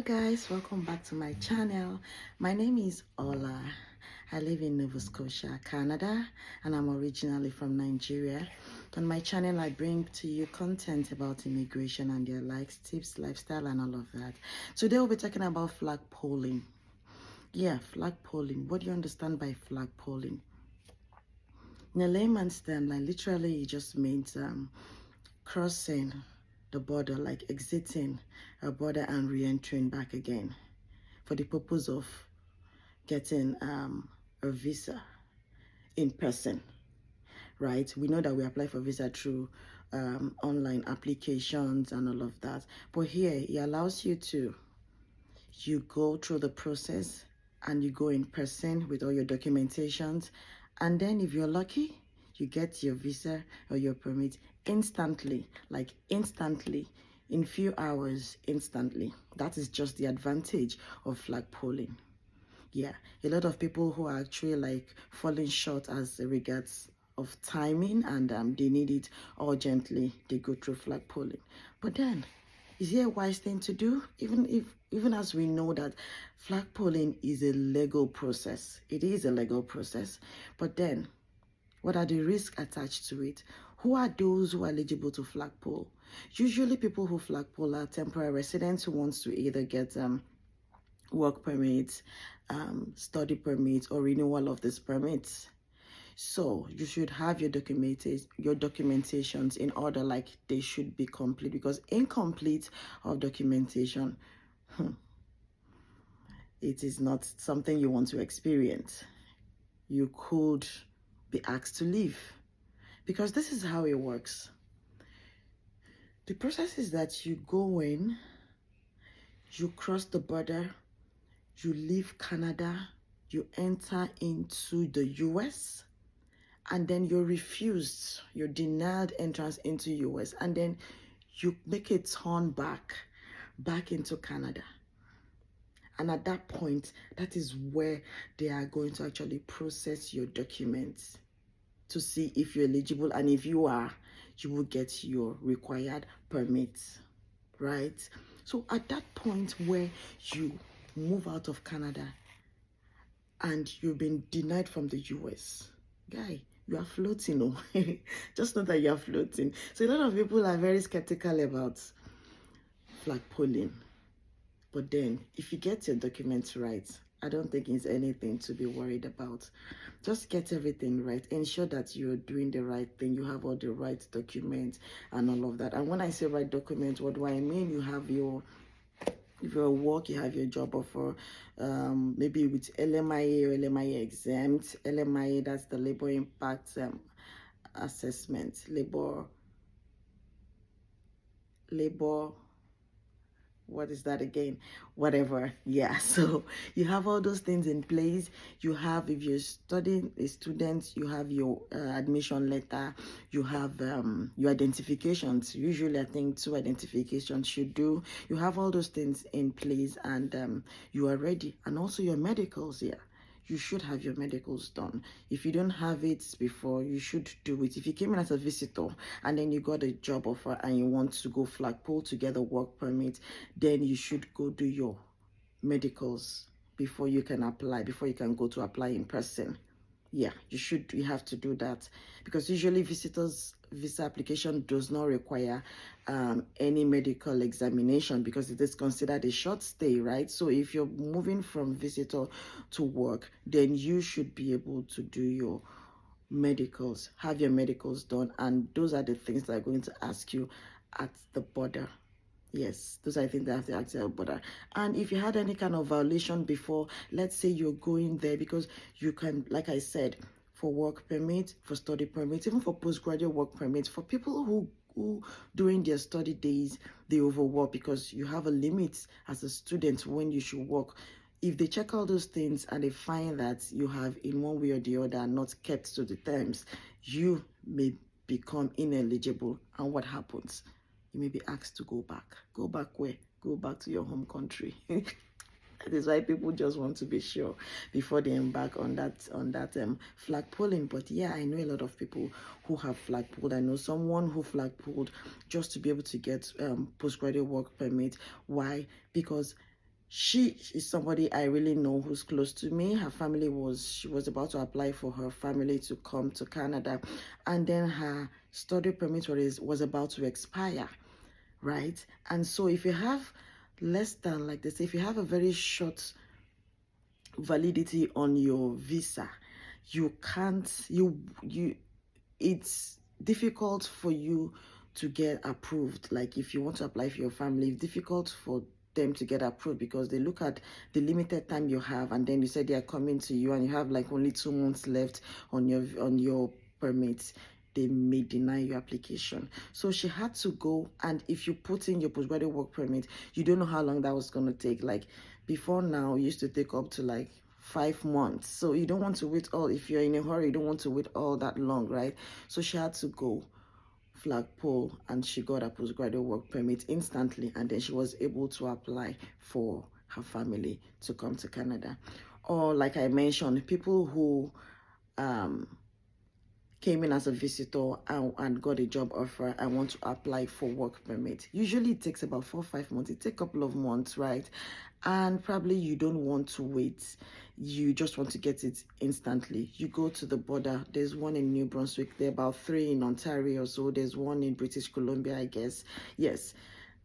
Guys, welcome back to my channel. My name is Ola. I live in Nova Scotia, Canada, and I'm originally from Nigeria. On my channel I bring to you content about immigration and their likes, tips, lifestyle, and all of that. Today we'll be talking about flag polling. Flag polling. What do you understand by flag polling? In a layman's term, like literally it just means crossing the border, like exiting a border and re-entering back again for the purpose of getting a visa in person, right? We know that we apply for visa through online applications and all of that, but here it allows you go through the process and you go in person with all your documentations, and then if you're lucky, you get your visa or your permit instantly, like instantly, in few hours, instantly. That is just the advantage of flag polling. A lot of people who are actually like falling short as regards of timing, and they need it urgently, they go through flag polling. But then, is it a wise thing to do? Even as we know that flag polling is a legal process, it is a legal process, but then what are the risks attached to it? Who are those who are eligible to flag poll? Usually people who flag poll are temporary residents who wants to either get work permits, study permits, or renewal of these permits. So you should have your documentations in order, like they should be complete, because incomplete of documentation, it is not something you want to experience. You could be asked to leave, because this is how it works. The process is that you go in, you cross the border, you leave Canada, you enter into the US, and then you're refused, you're denied entrance into US, and then you make a turn back into Canada. And at that point, that is where they are going to actually process your documents to see if you're eligible, and if you are, you will get your required permits, right? So at that point where you move out of Canada and you've been denied from the US, guy, you are floating. Oh. Just know that you are floating. So a lot of people are very skeptical about flag polling, but then if you get your documents right, I don't think it's anything to be worried about. Just get everything right. Ensure that you're doing the right thing. You have all the right documents and all of that. And when I say right documents, what do I mean? You have your, if you're at work, you have your job offer, maybe with LMIA or LMIA exempt. LMIA, that's the labor impact assessment. Labor, what is that again? Whatever. So you have all those things in place. You have, if you're studying a student, you have your admission letter, you have your identifications. Usually I think 2 identifications should do. You have all those things in place, and you are ready. And also your medicals. You should have your medicals done. If you don't have it before, you should do it. If you came in as a visitor and then you got a job offer and you want to go flagpole to get a work permit, then you should go do your medicals before you can apply, before you can go to apply in person. You have to do that, because usually visitors visa application does not require any medical examination, because it is considered a short stay, right? So if you're moving from visitor to work, then you should be able to do your medicals, have your medicals done, and those are the things that are going to ask you at the border. Yes, those are the things that have to ask the border. And if you had any kind of violation before, let's say you're going there, because you can, like I said, for work permit, for study permit, even for postgraduate work permit, for people who during their study days they overwork, because you have a limit as a student when you should work. If they check all those things and they find that you have in one way or the other not kept to the terms, you may become ineligible. And what happens? You may be asked to go back. Go back where? Go back to your home country. That is why people just want to be sure before they embark on that flag polling. But I know a lot of people who have flag polled. I know someone who flag polled just to be able to get postgraduate work permit. Why? Because She is somebody I really know who's close to me. Her family she was about to apply for her family to come to Canada, and then her study permit was about to expire, right? And so if you have less than, like they say, if you have a very short validity on your visa, you can't, it's difficult for you to get approved. Like if you want to apply for your family, it's difficult for them to get approved because they look at the limited time you have, and then you said they are coming to you and you have like only 2 months left on your permit. They may deny your application. So she had to go, and if you put in your postgraduate work permit, you don't know how long that was going to take. Like before now, it used to take up to like 5 months. So you don't want to wait all, if you're in a hurry, you don't want to wait all that long, right? So she had to go Flagpole, and she got a postgraduate work permit instantly, and then she was able to apply for her family to come to Canada. Or like I mentioned, people who came in as a visitor and got a job offer and want to apply for work permit. Usually it takes about 4 or 5 months. It takes a couple of months, right? And probably you don't want to wait. You just want to get it instantly. You go to the border. There's one in New Brunswick. There are about 3 in Ontario. So there's one in British Columbia, I guess. Yes.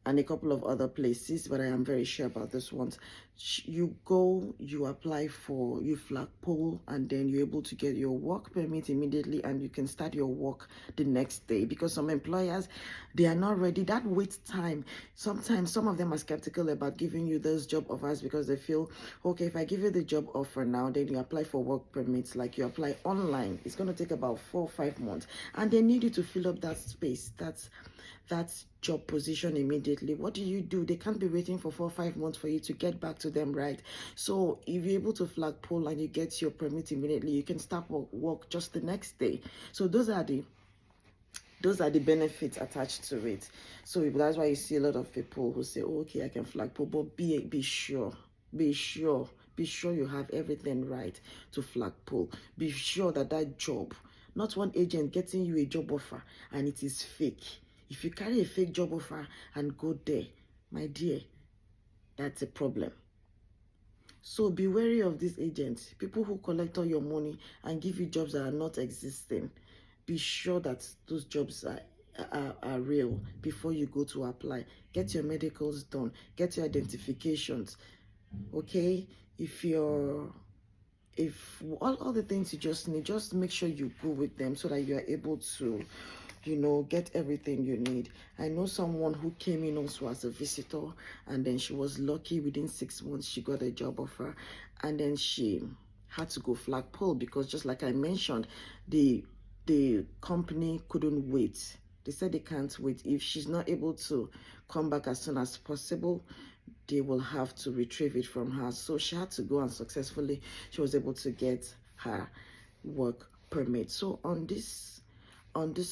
And a couple of other places, but I am very sure about this one. You go, you apply for, you Flagpole, and then you're able to get your work permit immediately, and you can start your work the next day. Because some employers, they are not ready. That wait time, sometimes some of them are skeptical about giving you those job offers because they feel, okay, if I give you the job offer now, then you apply for work permits, like you apply online, it's going to take about 4 or 5 months, and they need you to fill up that space, that job position immediately. What do? They can't be waiting for 4 or 5 months for you to get back to them, right? So if you're able to Flagpole and you get your permit immediately, you can start work just the next day. So those are the benefits attached to it. So that's why you see a lot of people who say, oh, okay, I can Flagpole, but be sure you have everything right to Flagpole. Be sure that job, not one agent getting you a job offer and it is fake. If you carry a fake job offer and go there, my dear, that's a problem. So be wary of these agents, people who collect all your money and give you jobs that are not existing. Be sure that those jobs are real before you go to apply. Get your medicals done. Get your identifications. Okay? If all the things you just need, just make sure you go with them so that you are able to get everything you need. I know someone who came in also as a visitor, and then she was lucky within 6 months she got a job offer, and then she had to go Flagpole because, just like I mentioned, the company couldn't wait. They said they can't wait. If she's not able to come back as soon as possible, they will have to retrieve it from her. So she had to go, and successfully she was able to get her work permit. So on this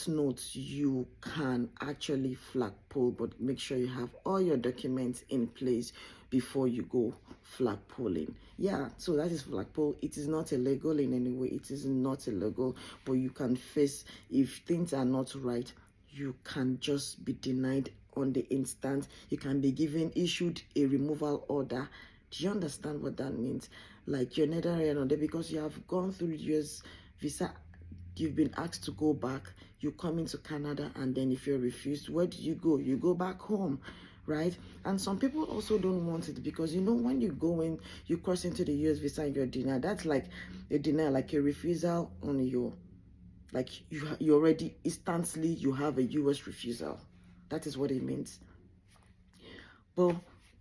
note, you can actually Flagpole, but make sure you have all your documents in place before you go Flagpoling. Yeah, so that is Flagpole. It is not illegal in any way. It is not illegal, but you can face, if things are not right, you can just be denied on the instant. You can be issued a removal order. Do you understand what that means? Like you're neither here nor there because you have gone through years visa, you've been asked to go back, you come into Canada, and then if you're refused, where do? You go back home, right? And some people also don't want it because when you go in, you cross into the US visa and you're denied. That's like a denial, like a refusal on your, like you already instantly you have a US refusal. That is what it means. But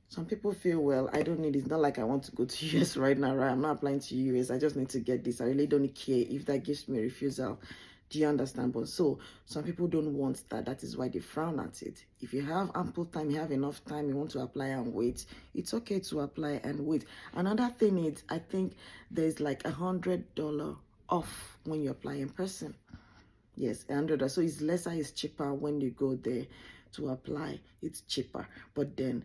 some people feel, well, I don't need it. It's not like I want to go to US right now, right? I'm not applying to US. I just need to get this. I really don't care if that gives me a refusal. Do you understand? But so some people don't want that. That is why they frown at it. If you have ample time, you have enough time, you want to apply and wait, it's okay to apply and wait. Another thing is, I think there's like $100 off when you apply in person. Yes, $100. So it's lesser, it's cheaper when you go there to apply. It's cheaper. But then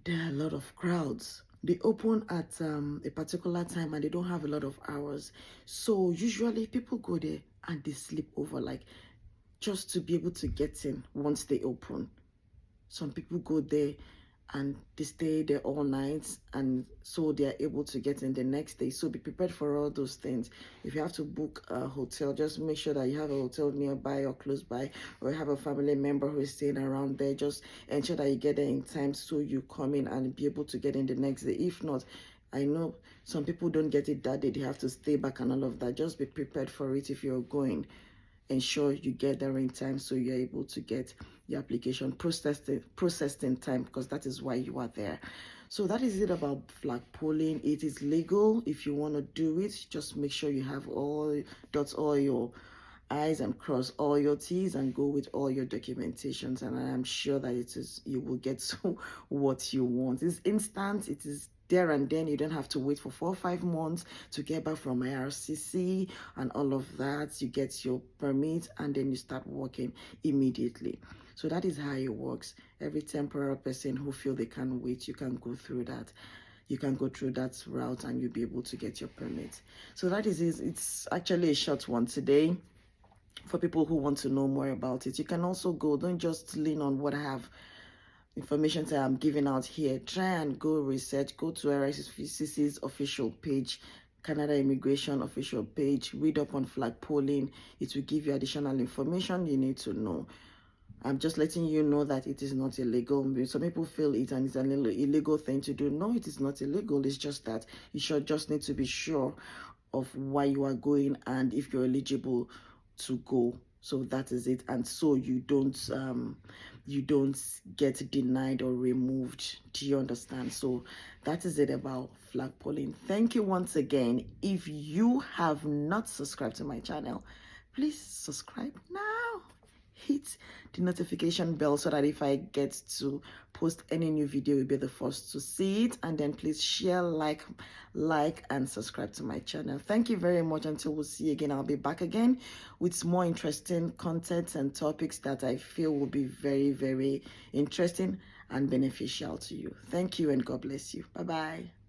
there are a lot of crowds. They open at a particular time and they don't have a lot of hours. So usually people go there and they sleep over, like just to be able to get in once they open. Some people go there and they stay there all night, and so they are able to get in the next day. So be prepared for all those things. If you have to book a hotel, just make sure that you have a hotel nearby or close by, or you have a family member who is staying around there. Just ensure that you get there in time so you come in and be able to get in the next day. If not, I know some people don't get it that day, they have to stay back and all of that. Just be prepared for it. If you're going, ensure you get there in time so you're able to get your application processed in time, because that is why you are there. So that is it about flagpoling. It is legal. If you want to do it, just make sure you have dots all your I's and cross all your T's and go with all your documentations, and I am sure that you will get to what you want. It's instant. It is there and then. You don't have to wait for 4 or 5 months to get back from IRCC and all of that. You get your permit and then you start working immediately. So that is how it works. Every temporary person who feel they can wait, you can go through that. You can go through that route and you'll be able to get your permit. So that is it. It's actually a short one today for people who want to know more about it. You can also go, don't just lean on what I have information that I'm giving out here. Try and go research, go to IRCC's official page, Canada Immigration official page, read up on flagpoling. It will give you additional information you need to know. I'm just letting you know that it is not illegal. Some people feel it and it's an illegal thing to do. No, it is not illegal. It's just that you should just need to be sure of why you are going and if you're eligible to go. So that is it. And so you don't get denied or removed. Do you understand? So that is it about flagpoling. Thank you once again. If you have not subscribed to my channel, please subscribe now. Hit the notification bell so that if I get to post any new video, you'll be the first to see it. And then please share, like and subscribe to my channel. Thank you very much. Until we'll see you again, I'll be back again with more interesting content and topics that I feel will be very, very interesting and beneficial to you. Thank you and God bless you. Bye-bye.